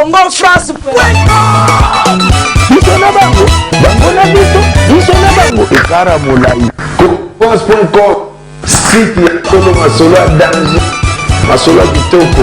congofrance.com. Bisona bango, bango na biso, bisona bango ekara molai. France.com, site ya solo masolo ya danger, masolo ya kitoko.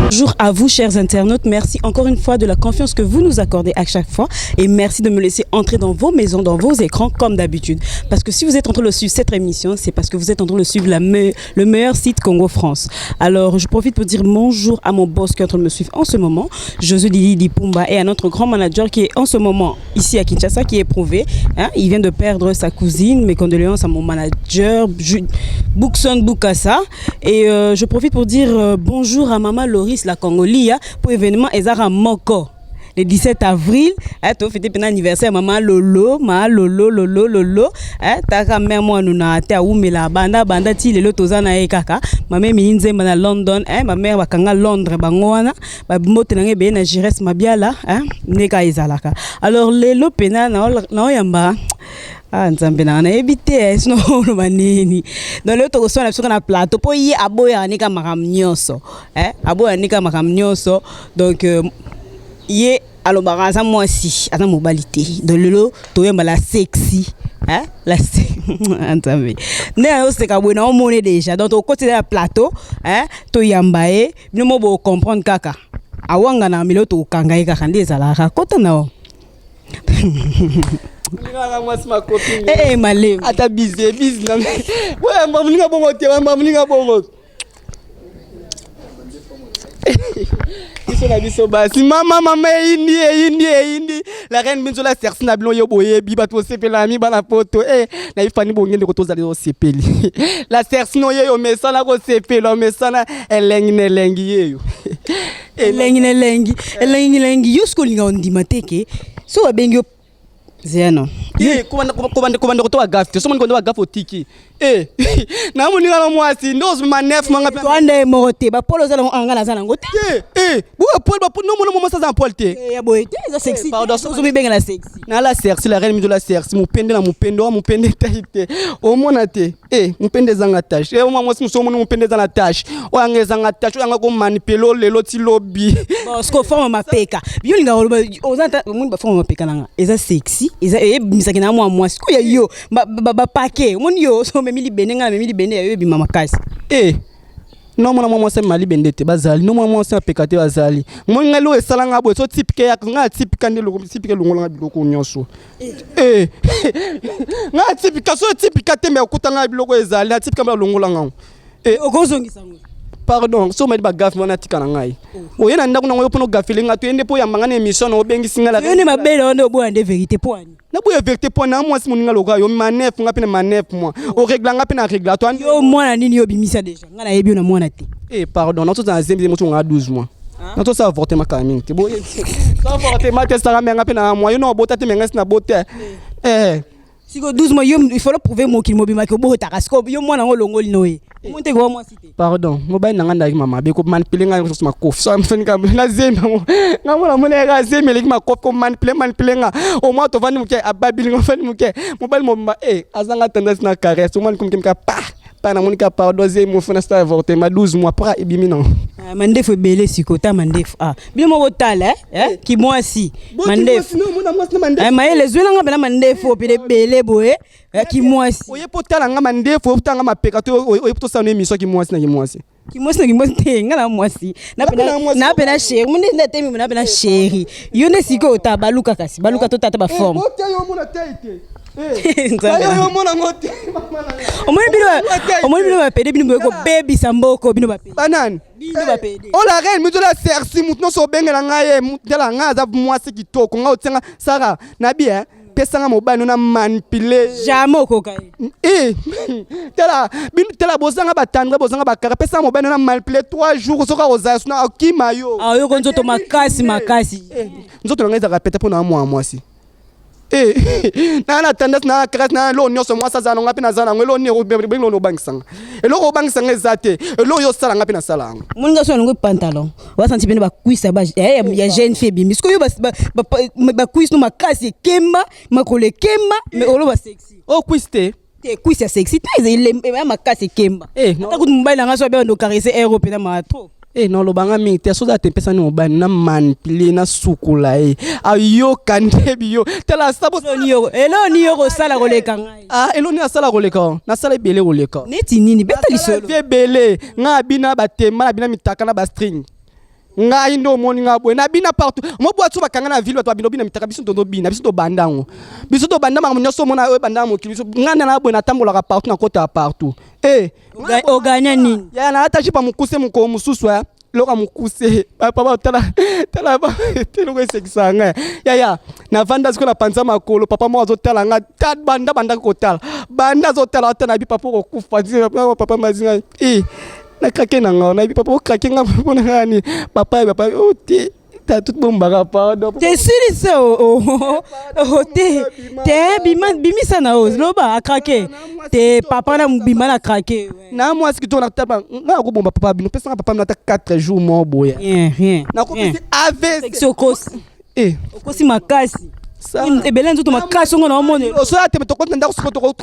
Bonjour à vous chers internautes, merci encore une fois de la confiance que vous nous accordez à chaque fois et merci de me laisser entrer dans vos maisons, dans vos écrans comme d'habitude. Parce que si vous êtes en train de suivre cette émission, c'est parce que vous êtes en train de suivre le meilleur site Congo France. Alors je profite pour dire bonjour à mon boss qui est en train de me suivre en ce moment, Josué Didi Dipumba, et à notre grand manager qui est en ce moment ici à Kinshasa, qui est éprouvé. Il vient de perdre sa cousine, mes condoléances à mon manager Boukson Boukassa. Et je profite pour dire bonjour à Maman Loris la Congolia pour l'événement Ezara Moko. Le 17 avril, tu fêtes un anniversaire Maman Lolo, Lolo. Ta mère moi nous na te aumela banda ti lelo tozana e kaka. Maman minze na London, ma mère ba kanga Londres bangwana, ba mbote na ngebe na Gires mabiala, neka ezalaka. Alors lelo pena na oyamba nzambe na ebite sino no manini dans le to so na plateau po yi aboya nika makamnyoso aboya nika makamnyoso donc ye alobara za moi si ata mobilité dans le to yamba la sexy la nzambe ne se ka bona on monnaie déjà donc au côté de la plateau to yamba e bino mo bo comprendre kaka awanga na milo to kanga e kaka ndezala ka kota na malé ata busy na ouais mamulinga bongo te mamulinga bongo iso na biso basi mama indi la reine Binzola Cerci na bilo yo boye bi bato sepela mi bana poto na ifani bongende ko tozali o sepeli la Cerci no yo mesana ko sepela mesana elengi yeyo elengi yo skolinga ondima teke so abengi Zeno. Kubanda kutoa gafi. Somo nikondo gafi otiki. Na muninga no mwasi ndozo manef manga pe. Twande morote ba polo zala angala zana ngote. Bu polo ba no mo mo sa polte. Ya boyete za sexy. Pardon, so mi benga la sexy. Na la Cerci la reine Binzola Cerci mupende na mupende taite. O mona te. Mupende zanga tache. O mama so mo mupende zanga tache. O angeza zanga tache, o anga ko manipelo lelo ti lobby. Bon, ce qu'on forme mapeka. Bio linga ozanta mun ba forme mapeka nanga. Eza sexy. Eza misaki na moi siko ya yo ba paquet mon yo so memi benenga memi bene yo bi mama kasi non mona moi se mali bendete bazali non moi se pekate bazali mon ngalo esalanga bo so typique ya nga typique ndelo typique longola biloko nyonso nga typique te me okutanga biloko ezali na typique mbala longola ngao okozongisa ngo pardon so mali ba gaffe mona tikana ngai oyena ndako nango yo pono gafelinga to ende po ya mangana émission no bengisinga la yo ne mabele on bo ande vérité poani na boye vérité poani moi si moninga loka yo manef nga pena manef moi o régla nga pena régla to yo mwana nini yo bimisa déjà nga na yebi na mwana te pardon na to za zembi mo nga 12 mois na to sa avortement kaming te boye sa avortement te sa nga pena moi yo no bota te menga na bote siko 12 mois yo il faut le prouver mo qu'il mobima ko bo tarascope yo mwana ngolongoli noé monte go moi cité pardon mo bay na nganda ki mama be ko manipuler nga so makof so amfani ka na zemba nga mona mona ga zemba le ki makof ko manipuler nga o mo to vani muke ababili ngo vani muke mo bal mo mba azanga tendance na caresse o man kum ka pa na monika pardon mo fona sta avortement 12 mois para ebimi non mandefo belé siko ta mandefo bien mo botala ki moi si mandefo mais les yeux nga bana mandefo pe belé boye ki moi si oye potala nga mandefo potanga mapeka to oye to sa no émission ki moi si te nga na moi si na pena chéri munde na temi na pena chéri yo ne siko ta baluka kasi baluka to tata ba forme yo mona taite yo mona ngote omoni bino bapede bino ko baby samboko bino bapede banane bino bapede o la reine Binzola Cerci mutno so bengela ngaye mutela nga za mwasi kitoko nga otsenga sara na bien pesanga mobano na manipuler jamais okoka tela bozanga batandre bozanga bakara pesanga mobano na manipuler 3 jours soka ozasu na okima yo yo konzo to makasi nzoto nga ezaka pete pona mwasi na tendance na caresse na lo nyonso mwasa za nga pena za na ngelo ni obengelo no bangisanga eloko bangisanga ezate elo yo sala nga pena sala nga muninga so ngo pantalon wa senti bino ba kuisa ba ya jeune fille bimi sko yo ba kuisa no makasi kemba makole kemba mais olo ba sexy o kuiste te kuisa sexy ta ile makasi kemba ta ku mobile nga so ba ndo caresser aéroport na ma trop Eh non lobanga mingi te soza te pesa ni mobali na manipule na sukula ayo kandebi yo tela sabo ni yo elo ni yo sala koleka ngai elo ni asala koleka na sala bele koleka neti nini beta lisolo vie bele nga bina batema na bina mitaka na ba string nga indo moni nga bwe na bina partout mo bwa tso bakanga na ville bato bina mitaka biso ndo bina biso to bandango biso to bandama nyoso mona o bandama mokili biso nga na bwe na tambola ka partout na kota partout o ganya nini ya na hata chipa mukuse muko mususu loka mukuse papa tala ba telo ko sekisanga ya na vanda ziko na panza makolo papa mo azotala nga tat banda ko tala banda azotala atana bi papa ko kufa papa mazinga na krake na nga na bi papa ko krake nga pona ngani papa te ta tout bomba pardon te siri te bimisa na loba akrake te papa na bima na krake na moi ski to na taba nga ko bomba papa bino pesa papa na ta 4 jours mo boya rien na ko pesi ave sekosi okosi makasi ebele nzoto makasi ngo na omone so ate to ko ndako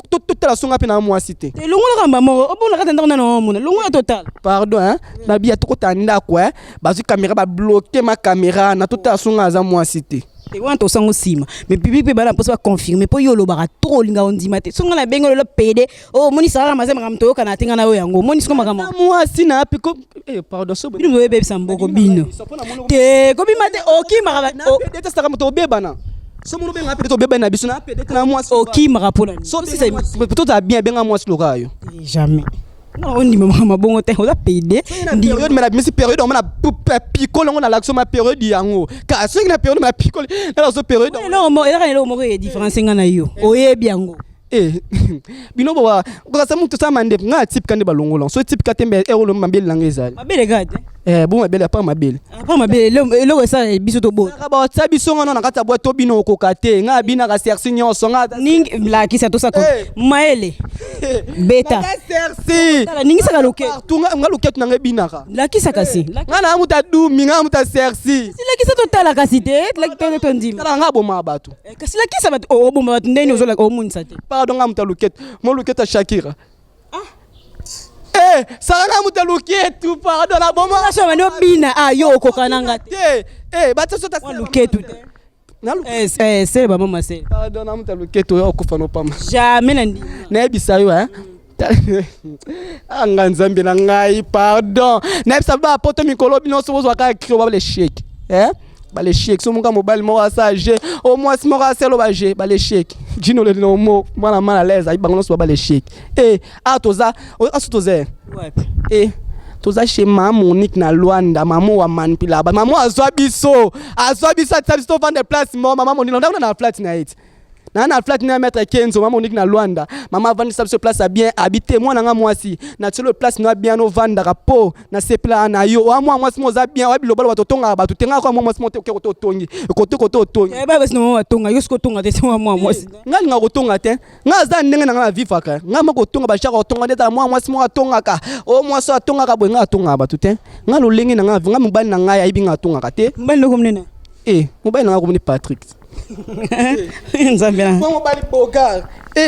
to tala songa pe na moi cité te longola kamba mo obona ka ndako na omone longola total pardon na bia to ko tanda ko bazu caméra ba bloquer ma caméra na to tala songa za moi cité te wanto sango sima mais public pe bala posa confirmer po yo lobaka trop linga ondima te songa na bengo lo pede moni sara mazema kamto kana tinga na yo yango moni siko makama moi sina pe ko pardon so bino bebe samboko bino te ko bima te okima te sara moto bebana so mo benga pe to beba na biso na pe de na moi okima rapona so peut to bien benga moi loka yo jamais on dit maman bon te on a payé période mais la musique période on a picole on a l'action ma période yango car ce la période ma picole dans cette période non mo ela mo est différence ngana yo oyebi yango bino ba ko sa muntu sa mande nga type kande balongola so type katembe lo mabele langezali mabele gade bon mabele pas mabele lo ça biso to bo ba tsa biso ngana na kata boito bino ko kate nga bina ka sersi nyonso nga ning la kisa to sa ko maele beta sersi ningi sa loke tunga nga loke tunanga bina ka la kisa kasi nga na muta dumi nga muta sersi si la kisa to tala kasi te la kisa to ndima tala nga boma batu kasi la kisa bat boma bat ndeni ozo la ko munsa te pardon nga muta loke mo loke ta Shakira saranga muta luketu pardon la bomba na so mano bina yo kokananga te bato so ta luketu na c'est ba mama c'est pardon na muta luketu yo ko fano pama jamais na ndi na ebisa yo anga nzambe na ngai pardon na ebisa ba poto mikolo bino so zo ka krio ba le shake ba le shake so munga mobile mo asage au moins mo ka selo ba je ba le shake jino le no mo mwana mala leza ibango so ba le shake toza asutoze toza chez maman Monique na Luanda maman wa manipula ba maman azwa biso to vendre place maman Monique na flat na it na flat na mettre 15 maman Monique na Luanda maman vendre ça sur place a bien habité moi na mwasi na tilo place na bien no vendre rapo na sepla na yo moi mwasi mo za bien wa bilobalo wa totonga ba tutenga kwa moi mwasi mo te ko tongi ko tongi ba basi no wa tonga yo sko tonga te moi mwasi ngali nga ko tonga te nga za ndenge na nga viva ka nga ma ko tonga ba shaka ko tonga ndeta moi mwasi mo tonga ka mwasi tonga ka bo nga tonga ba tute nga lo lengi na nga mobali na nga ya ibi nga tonga ka te mbali loko mnena mobali na nga ko mni Patrick nzambela mo bali bogar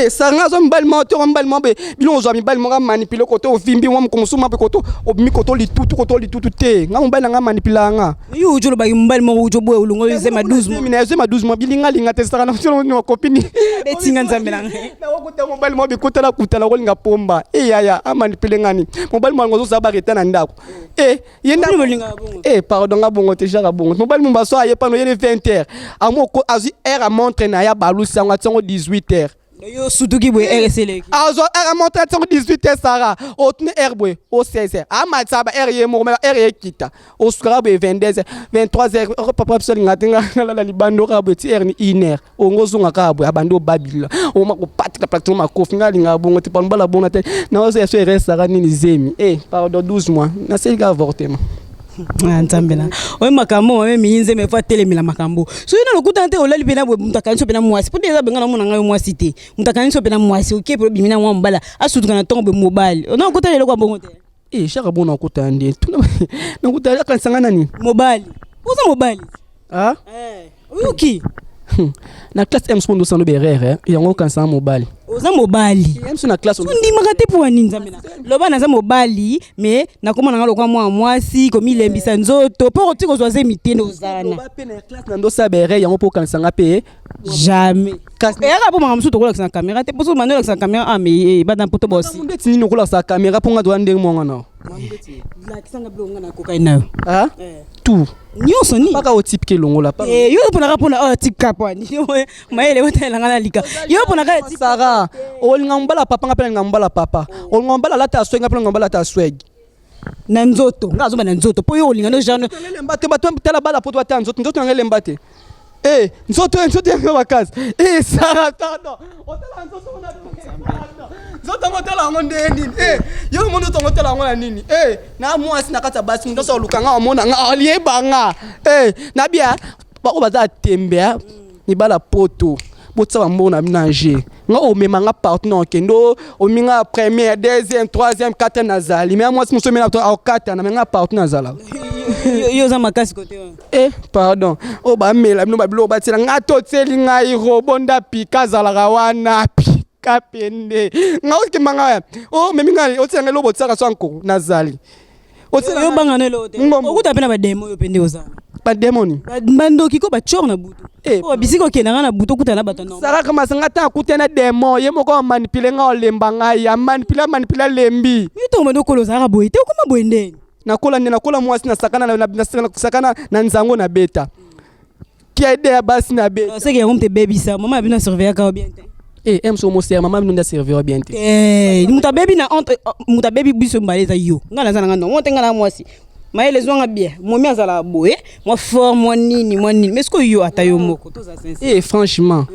sanga zo mbali moto mbali mobe bino zo mbali mo manipule koto ovimbi mo komsuma pe koto obimi koto litutu te nga mbali nga manipula nga yo ujo ba mbali mo ujo boe ulungo zema 12 mina zema 12 mo bilinga te saka na no kopini betinga nzambela na wokuta mo mbali mo be kotala kutala ko linga pomba ya amanipule ngani mo mbali mo ngozo zaba reta na ndako yenda pardon nga bongo te jara bongo mo mbali mo baso aye pano yene 20h amoko azu heure a montre na ya balusa nga tsongo 18h yo sutuki bwe RSL azo heure montre tsongo 18h sara otune heure bwe o 16h amatsa ba heure ye mo heure ye kita o sukara bwe 22h 23h papa pso ngatenga la libando ka bwe ti heure ni 1h o ngozunga ka bwe abando babila o mako patika plateau makofi ngali nga bongo ti pambala bona te na o se so sara nini zemi pardon 12 mois na se ka avortement nzambela oye makambo mame minze me fa telemela makambo so ina lokuta nte olali pena bwe mutakanso pena mwasi po déjà benga na mona ngayo mwasi te mutakanso pena mwasi oke pro bimina mwa mbala asutuka na tongo be mobile ona okuta lelo kwa bongo te shaka bona okuta ndi na okuta akansanga nani mobile uza mobile uki Na classe M sondo sando berere yango kansa mobali. Oza mobali. M so na classe on ndi makate po nini nzambe. Loba naza mobali mais nakoma nanga lokwa mwasi komi lembisa nzoto po otiko zoaze mitendo ozana. Loba pe na classe na ndo sa berere yango po kansa ngape. Jamais. Yaka po mama musuto kola sa caméra te poso manela sa caméra ah mais ba dans poto bosi. Ndeti nini kola sa caméra po nga do ndenge monga na. La kisanga blonga na kokaina. Ah? Tout. Nyonso ni. Paka o type ke longo la pa. Yo pona type kapwani. Maele wotela ngana lika. Yo pona ka type Sara. O ngambala papa ngapela ngambala papa. O ngambala lata sweg ngapela ngambala ta sweg. Na nzoto. Ngazomba na nzoto. Po yo olinga no genre. Lembate bato tela bala poto ata nzoto nzoto ngele mbate. Eh, nzoto yango bakazi. Eh, Sara pardon. Otela nzoto na nzoto ngotela ngonde nini? Eh, yo mondo to ngotela ngona nini? Eh, na mwasi na kata basi ndo so lukanga omona nga aliebanga. Eh, na bia ba ko baza tembea ni bala poto. Botsa ba mbona minanger. Nga o memanga partenaire kendo o minga première, deuxième, troisième, quatrième nazali. Mais moi si muso mena to au 4 na menga partenaire nazala. Yo za makasi kote. Eh, pardon. O ba mela bino ba bilo ba tsela nga to tseli nga irobonda pika zala wana pika pende. Nga o kimanga. O meminga o tsela lobo tsaka swanko nazali. O tsela yo banga ne lote. Okuta pena ba demo yo pende ozana. Ba demoni. Bandoki ko ba chor na butu. O bisiko kenanga na butu kuta na bato no. Sara kama sanga ta kutena demo ye moko manipule nga olemba nga ya manipula lembi. Mi to mando kolo Sara boy. Te okoma boyende. Nakola mwasi na sakana na nzango na beta. Kia ide ya basi na beta. C'est que on te baby ça. Maman a bien surveiller ka bien. Eh, aime so mo ser maman nous servir bien. Eh, muta baby na entre muta baby biso mbaleza yo. Ngana zana ngana. On tenga na mwasi. Maele zwanga bien. Momi azala boye. Moi fort moi nini. Mais ce que yo atayo moko. Eh, franchement.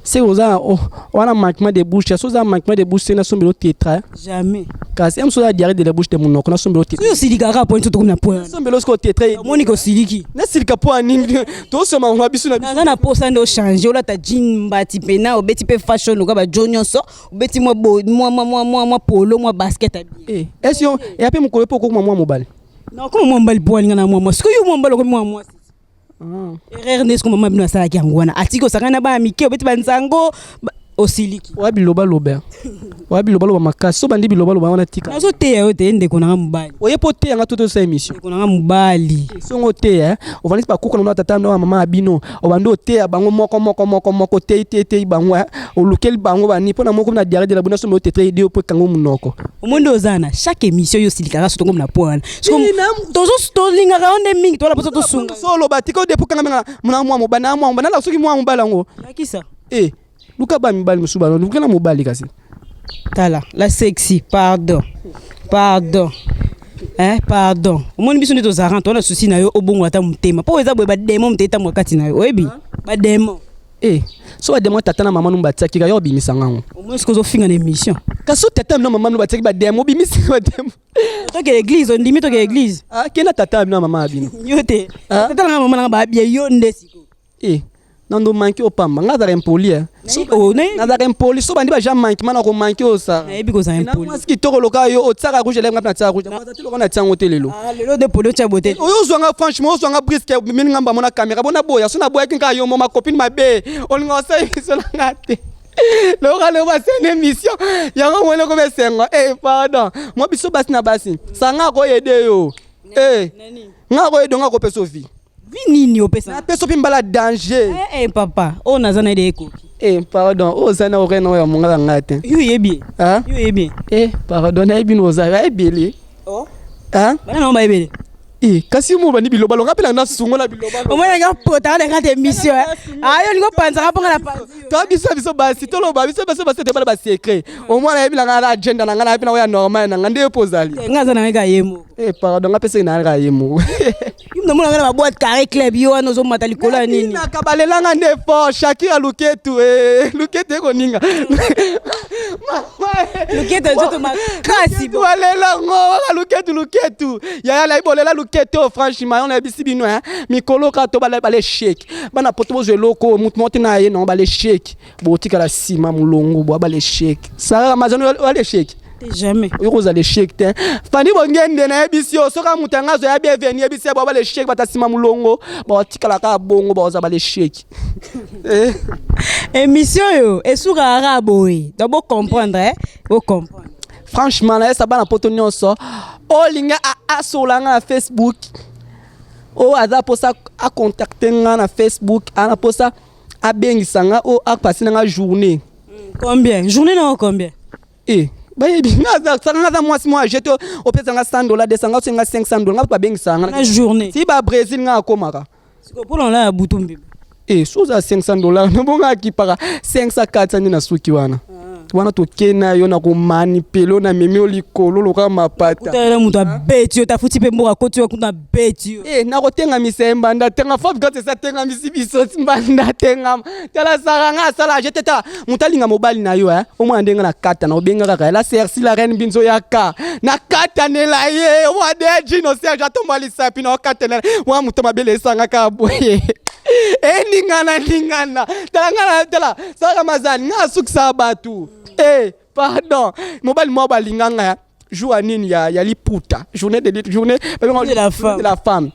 C'est oza on a manquement de bouche. So za manquement de bouche c'est na sombelo tetra. Jamais. Car aime so la diarrhée de la bouche de mon oncle na sombelo tetra. Yo silika ka point to comme na point. Sombelo sko tetra. Moni ko siliki. Na silika po ani. To so ma bisu na bisu. Na posa ndo changer ola ta jean mbati pena obeti pe fashion ko ba jonyo so obeti moi polo moi basket abi. Eh, est-ce yo et après mon collègue pour moi mobile. Non, comment moi mbali po nga na moi. Ce que yo mbalo ko moi. Erreur n'est-ce que maman bino sala ki ngwana. Atiko sakana ba mike obeti banzango osiliki. Wa biloba loba. Wa biloba loba makasi. So bandi biloba loba wana tika. Nazo te yo te ndeko na mbali. Oye po te nga toto sa émission. Ndeko na mbali. So ngo te o vanisi pa kuko na tata na mama abino. O bando te bango moko te bango o lukel bango bani pona moko na diarrhée de la bonne so mo te tre idée po kango munoko. Omondo ozana chaque émission yo silika so to na poana. Tozo linga ka onde mingi to la poso to sunga. So lo batiko de po kanga muna mwa mobana la soki mwa mobala ngo. Yakisa. Eh, luka ba mibali musuba no luka na mobali kasi. Tala, la sexy, pardon. Pardon. Omoni biso nde tozarant on a souci na yo obongo ata mutema. Po eza boye ba demo muteta mwakati na yo. Oyebi? Ba demo. Eh, so demo tata na mama no bataki ka yo bimisa ngango. Omoni ce que zo finga na émission. Kaso tata na mama no bataki ba demo bimisa ba demo. To ke l'église, on limite to ke l'église. Ah, kena tata na mama abino. Yo te. Tata na mama na ba bien yo nde siko. Eh, nando manki opamba nga za impoli so ne na za impoli so bandi ba jam manki mana ko manki osa na ebi ko za impoli na maski toko loka yo otsaka rouge lenga na tsaka rouge na tilo kana tsango telelo lelo de polo tsa bote oyo zwanga franchement zwanga briske mini ngamba mona camera bona boya so na boya kinka yo mama copine mabe olinga sa so na ngate loka le ba sene émission yango mona ko besenga pardon mo biso basi na basi sanga ko yede yo nga ko yedo nga ko pesofi Vini opesa. Na peso pimbala danger. Papa, o nazana de eko. Pardon, o zana o reno ya monga ngate. Yo yebi. Hein? Yo yebi. Pardon, na yebi no za, ebele. Oh. Hein? Bana no ba ebele. Kasi mo bani biloba lo ngapela na sungola biloba. O mwana nga pota na kate émission. Ayo lingo panza ka ponga na panzi. To biso basi to lo ba biso te bala ba secret. O mwana yebi na agenda na ngana yebi na ya normal na ngande pozali. Ngaza na nga yemo. Pardon, ngapesa na nga yemo. Yimna mona ngana ba boîte carré club yo ano zo mata likola nini. Na kabalela nga nde fort Shakira luketu luketu ko ninga. Luketu zoto makasi bo. Walela ngo luketu. Ya la ibolela luketu franchement on a bisi bino mikolo ka to bala shake. Bana poto bo loko mutu na ye non bala shake. Botika la sima mulongo bo bala shake. Sara Amazon wale shake. Jamais. Okoza l'échec te. Fandi bongende na ebisio soka mutangazo ya bienvenue ebisio ba l'échec batasima mulongo ba tikala ka bongo ba za ba l'échec. Émission yo esuka araboy. D'abord comprendre vous comprendre. Franchement là ça ba na poto nyonso. O linga a solanga na Facebook. O aza posa a contacter nga na Facebook, ana posa a bengisanga o a passer na journée. Combien? Journée non combien? Baby, ngaza moi j'étais au pesa nga $100 200 nga $500 nga ba bengisanga na journée. Si ba Brésil nga komaka. Siko pour on la butumbi. Souza $500 no bonga ki para 500 400 na suki wana. Wana to kena yo na ko manipelo na memi olikolo loka mapata. Utela mutu abeti ta futi pe mboka koti yo kuna beti yo. Na ko tenga misemba nda tenga fop gote sa tenga misibiso mbanda tenga. Tala saranga sala jeteta mutalinga mobali na yo o mwa ndenga na kata na obenga kaka la sersi la reine binzo yaka. Na kata nela ye o de jino serge atomba lisapi na kata nela. Wa mutoma bele sanga ka boye. Ningana tala saka mazani nga suksa batu. Pardon. Mobile linganga jour nini ya liputa. Journée de la femme.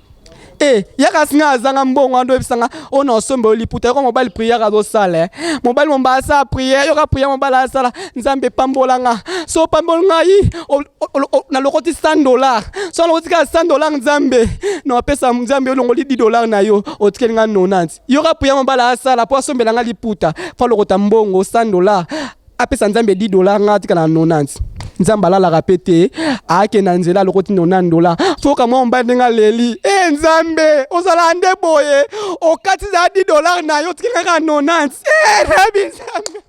Yaka singa zanga mbongo ando ebisanga ona sombe liputa ko mobile prière azo sala. Mobile momba sa prière, yoka prière mobile sala nzambe pambolanga. So pambolanga yi na lokoti $100. So lokoti ka $100 nzambe. No pesa nzambe olongoli $10 na yo otikelinga 90. Yoka prière mobile sala po sombelanga liputa. Fa lokota mbongo $100. Apesa nzambe $10 ngati kana 90. Nzamba la rapete ake na nzela lokoti $90. Foka mwa mbande nga leli. Nzambe ozala ande boye okati za $10 na yo tikanga ka 90. Rabi nzambe.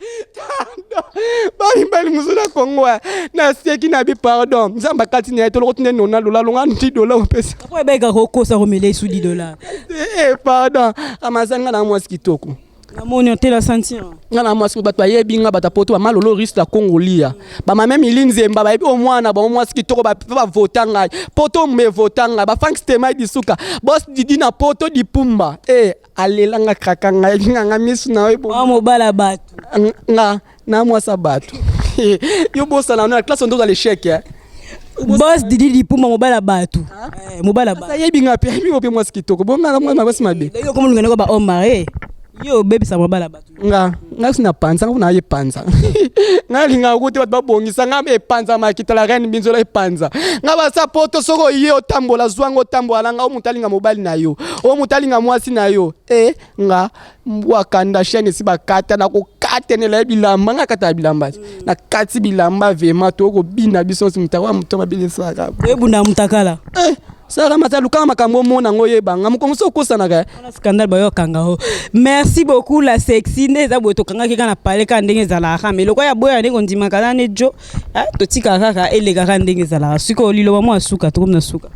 Bali muzula Kongo na seki na bi pardon. Nzamba kati na to lokoti $90 longa $10 opesa. Kwa bega ko sa romele sous $10. Pardon. Amazanga na mwa kitoko. Namoni otela sentir. Ngana mwasi bato bayebi nga batapoto ba malolo risque la Congolia. Ba mame milinzemba ba yebi o mwana ba mwasi kitoko ba votanga. Poto me votanga ba fank stema disuka. Boss didi na poto di pumba. Alelanga krakanga nga misu na webo. Mobala batu. Nga na mwasa batu. Yo bossa na classe on doit l'échec. Boss didi di pumba mobala batu. Mobala batu. Sa yebi nga pe yebi o pe mwasi kitoko. Bonga na mwana basi mabe. Yo komo lungana ko ba omare. Yo baby sa mobala batu. Nga sina panza nguna ye panza. Nga linga ukuthi bathi babongisa ngabe epanza makita la reine binzola epanza. Nga ba sapoto soko ye otambola zwango otambola nga omutalinga mobali na yo. Omutalinga mwasi na yo. Nga wakanda shenge sibakata na ko katenela bilamba nga kata bilamba. Na kati bilamba vema to ko bina biso simutawa mutoma bilisa ka. Ebunda mutakala. Sara mataluka makambo mona ngoye banga mukomuso kosana ka. On a scandale ba yo kanga ho. Merci beaucoup la sexy neza boto kanga kika na pale ka ndenge zala ha mais lokwa ya boya ndenge ndima kala ne jo to tika kaka elega ka ndenge zala siko lilo ba mo suka to na suka.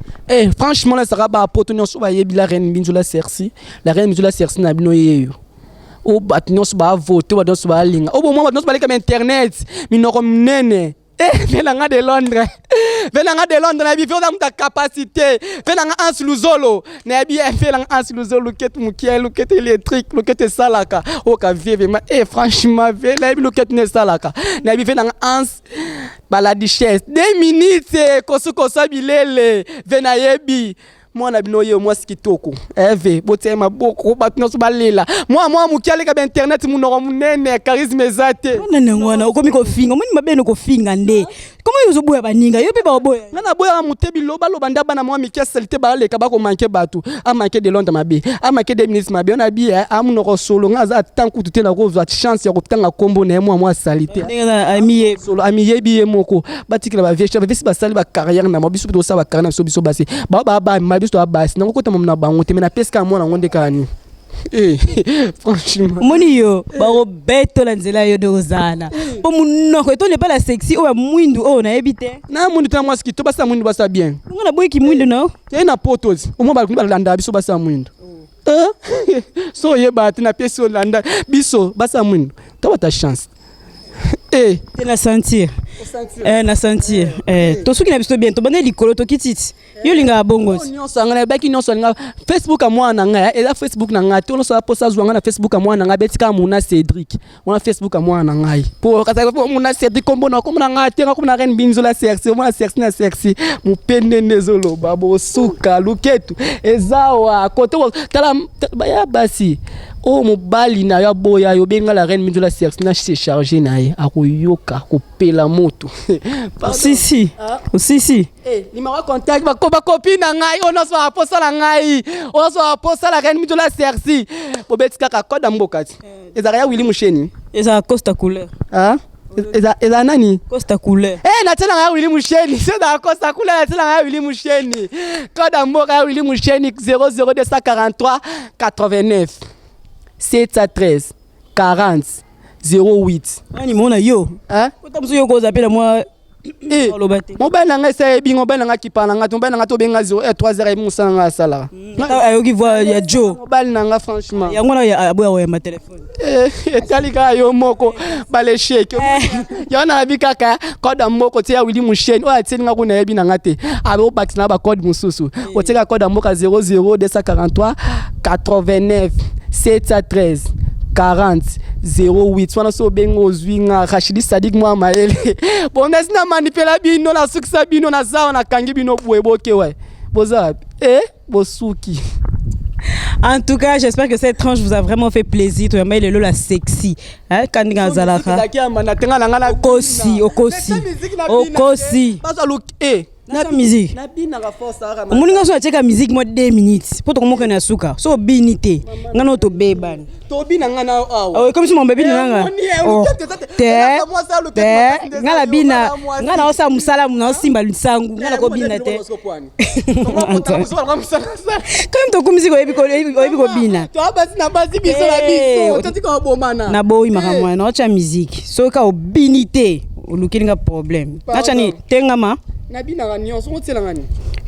Franchement la sara ba poto nyoso ba yebi la reine Binzula Cerci. La reine Binzula Cerci na bino yeyo. O bat nyoso ba voter ba nyoso ba linga. O bo mo ba nyoso ba leka internet minoko mnene. Venanga de Londres. Venanga de Londres na bi fona muta capacité. Venanga ans luzolo. Na bi venanga ans luzolo ket mukiel ket électrique ket salaka. O ka vive ma franchement venanga bi ket ne salaka. Na bi venanga ans baladiches 2 minutes kosuko sabilele vena yebi. Mwana bino ye mwasi kitoko botema boko batnoso balela mwa mukiale ka internet munoro munene charisme zate nene ngwana ukomi ko finga muni mabeno ko finga nde comment yuzo boya baninga yo pe ba boya ngana boya mutebi loba ndaba na mwa mikia salite baleka bako manke batu a manke de Londres mabe a manke de ministre mabe on a bi a munoro solo ngaza tanku tutena ko za chance ya kutanga kombo na mwa salite amiye solo amiye bi moko batikila ba vieche ba visi ba sali ba carrière na mabiso to sa ba carrière na biso basi ba biso abasi na kokota mona bango te mena peska mona ngonde kani franchement moni yo ba robeto la nzela yo dozana po munoko to ne pas la sexy o mwindu o na ebite na mundu ta mwasi to basa mwindu basa bien ngona boy ki mwindu no te na potos o mo ba landa biso basa mwindu so ye ba tina peso landa biso basa mwindu to bata chance na sentir na sentir to soki na biso bien to bande likolo to kititi yo linga bongo nyonso ngana baki nyonso nga Facebook amwa na nga eza Facebook na nga to nyonso posa zwanga na Facebook amwa na nga betika muna Cédric wana Facebook amwa na ngai po kasa po muna Cédric kombo na nga tenga kombo na ren binzo la sexy mwana sexy na sexy mupende nezolo babo suka luketu ezawa koto tala ya basi o mobali na ya boya yo benga la reine mindola sexy na se charger na ye akoyoka kopela moto si ni ma contact ba copine na ngai ono so aposa la ngai ono so aposa la reine mindola sexy bobetika ka koda mbokati ezara ya Willy Musheni eza Costa couleur eza nani Costa couleur na tena ya Willy Musheni c'est da Costa couleur na tena ya Willy Musheni koda mboka ya Willy Musheni 00243 89 713 40 08. Ani mona yo. Kota mso yo ko zapela moi olobate. Mobile nanga sai bingo bana nga kipana nga tombana nga to benga 03 musa nga sala. Ayoki voix ya Joe. Mobile nanga franchement. Yango na ya aboya ma téléphone. Talika yo moko bale shake. Yana bikaka code moko tia Willy Musheni. O atsenga ko na yebi nanga te. Abo batina ba code mususu. O teka code moko 00243 89 713 40 08 wana so bengo zwinga Rachidi Sadik mwa maele bona sina manipela bino la sukisa bino na zawa na kangi bino boke ouais boza bosuki. En tout cas, j'espère que cette tranche vous a vraiment fait plaisir. Tu as mis le la sexy. Hein, Kandinga Zalaka. Okosi. Na musique. Omuninga so acheka musique mo 2 minutes. Poto komoka na suka. So binité. Ngana to bebani. To bina ngana awa. Comme si mon bébé nanga. Ngala bina. Ngana osa musala muna simba lusangu. Ngana ko bina te. Comme to kumisi ko ebi ko bina. To abasi na basi biso la biso. Tati ko bomana. Na boyi makamwa na ocha musique. So ka obinité. Olukilinga problème. Acha ni tengama. Nabina nyonso ngotela ngani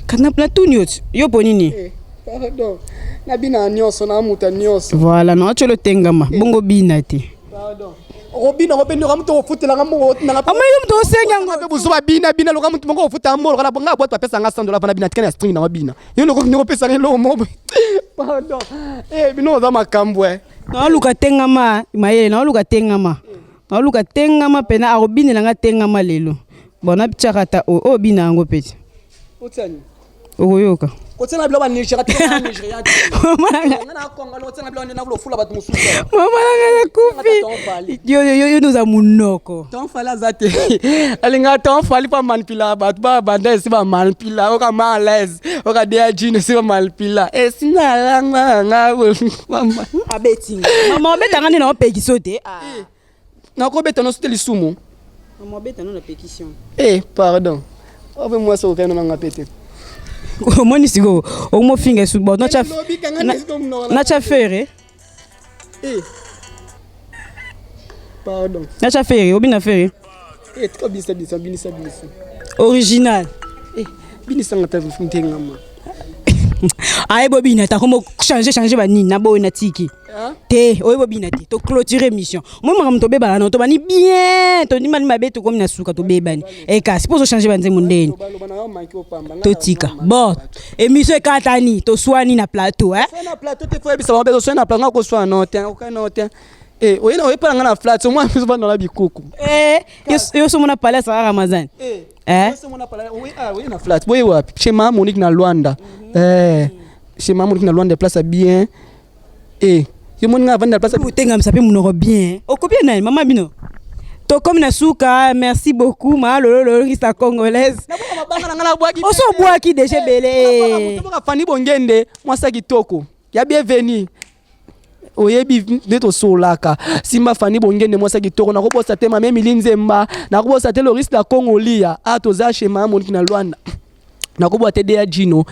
kana plateau nyot yo bonini pardon nabina nyonso na muta nyonso voilà no acholo tengama bongo bina te pardon robina robeno ka muto ofutela nga mo na ama yo muto osenga ngo buzuba bina lo ka muto ngo ofuta mbolo kana bonga bwa pesa nga $100 pana bina tikana string na mabina yo ngo pesa ngelo mo pardon bino za makambwe no luka tengama mayele no luka tengama no luka tengama pena arobine nga tengama lelo bona bichakata o bina ngo peti otani oyoka kotena bilo ba Nigeria tena Nigeria ngana konga lo tena bilo na fula bat mususu mama ngana kufi yo nous a munoko ton fala zate alinga ton fali pa manipula bat ba banda si ba manipula o ka malaise o ka dia jine si ba manipula sina langa mama abeti mama beta ngani na opekiso te na ko beta no steli sumo mama beta no na pétition pardon ove moi so keno na ngapete moni sigo o mo finga su bo na cha faire pardon na cha faire obina faire tiko bisa original binisa ngata mfuntenga ma ay bobina ta komo changer ba nini na bo na tiki te oyo bobina te to clôturer mission moi mama to beba na to bani bien to ni mani mabeto comme na suka to bebani ka suppose changer banze mundeni to tika bon émission katani to swani na plateau na plateau te faut bisa mabeto swani na plateau ko swani no te o kana te oyena oyepala ngana flat moi mbiso bana la bikuku yo so mona palace à Ramazan so mona palace oui na flat boy wapi chez Mama Monique na Luanda chez Mama Monique na Luanda place bien yo moninga vanda place utenga msape munoko bien okopia nani mama bino to comme na suka merci beaucoup ma lolo rista congolaise oso boaki déjà belé to ka fani bongende mwasa kitoko ya bienvenue oyebi neto solaka simba fani bongende mwasa kitoko nakobosa te mame milinzemba nakobosa te loriste la Congolia atoza chez Mama Monique na Luanda nakoboa te de Jino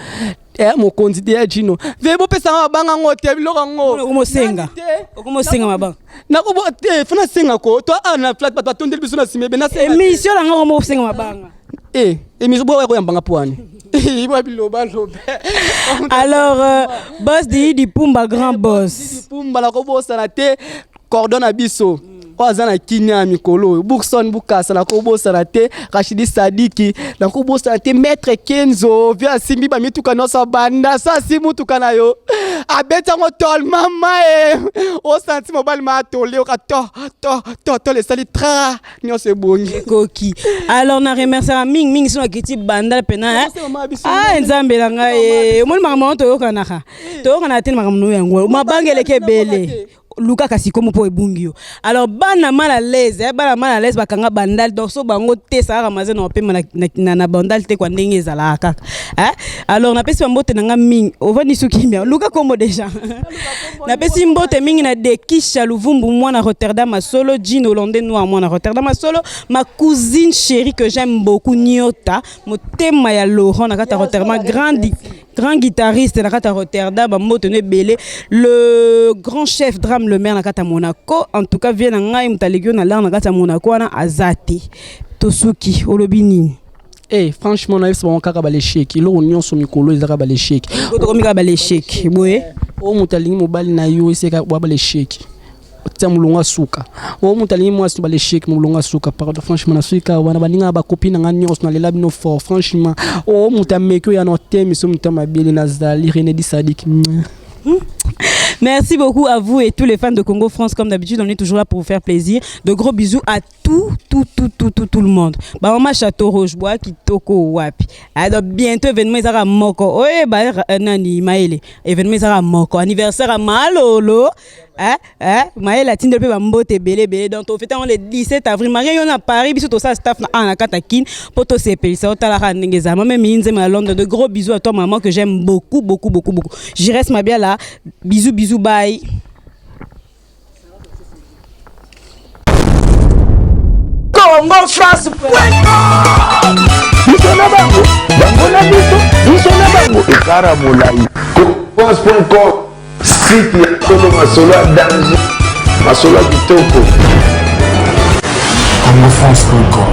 mokonzi de Jino vebo pesa mabanga ngote biloko ngo okomosenga mabanga nakoboa te fana senga ko to ana flat pat tondeli biso na simebe na senga émission la ngo mo senga mabanga émission bo ko yambanga pwani alors boss di Pumba grand boss di Pumba la ko bossa na te cordon abiso Azana Kinya Mikolo, Bourson Boukassa, la Kobo Sarate, Rachidi Sadiki, la Kobo Sarate, Maître Kenzo, via Simbi Bamituka Nosa Banda, ça Simutukana yo. Abeta Motol, Mama, au senti mobile matolé, au to, les salitra, n'y a c'est bon. Koki. Alors, on a remercié à Ming sur la Kitty Banda, Pena. Ah, Nzambe Langa, et moi, maman, tu as tin makamno ma bangele ke bele luka kasi comme po ebungio alors bana mal à l'aise bakanga bandal donc so bango te sa ramazer na pe na bandal te kwa ndenge ezala kaka alors na pesi mbote nanga ming ovani sukimia luka comme déjà na pesi mbote mingi na de Kisha Luvumbu moi na Rotterdam solo jean hollandais noir moi na Rotterdam solo ma cousine chérie que j'aime beaucoup Nyota motema ya Laurent na kata Rotterdam grand guitariste na kata Rotterdam motene belé le grand chef drame le maire na kata Monaco en tout cas vient ngai mutalegio na la na kata Monaco na azati tosuki olobini franchement na yebisa bango kaka balesheki eloko nyonso mikolo ezaka balesheki otokomika balesheki boye o mutalingi mobali na yo eseka bwa balesheki otia mulunga suka o mutalingi mwasi balesheki mulunga suka pardon franchement na suka wana baninga ba copine nga nyonso na lela bino fort franchement o mutameki ya no temi so mutamabili na zali René Di Sadik. Merci beaucoup à vous et tous les fans de Congo France. Comme d'habitude, on est toujours là pour vous faire plaisir. De gros bisous à tout le monde. Bah, maman Château Rouge, bois qui toko wapi. Alors bientôt événement Izara Moko. Oye bah nani Maëlle. Événement Izara Moko. Anniversaire à Malolo. Maëlle a tindé pe mbote belé donc on fête le 17 avril. Marie on a Paris biso to ça staff na katakin poto CP ça otala ka ndengeza. Maman minze ma Londres. De gros bisous à toi maman que j'aime beaucoup. Je reste ma bien là. Bisous bye. Congo France Bisona bango na bisona bango ekara molai France.com site ya tolo masolo danger masolo kitoko Congo France.com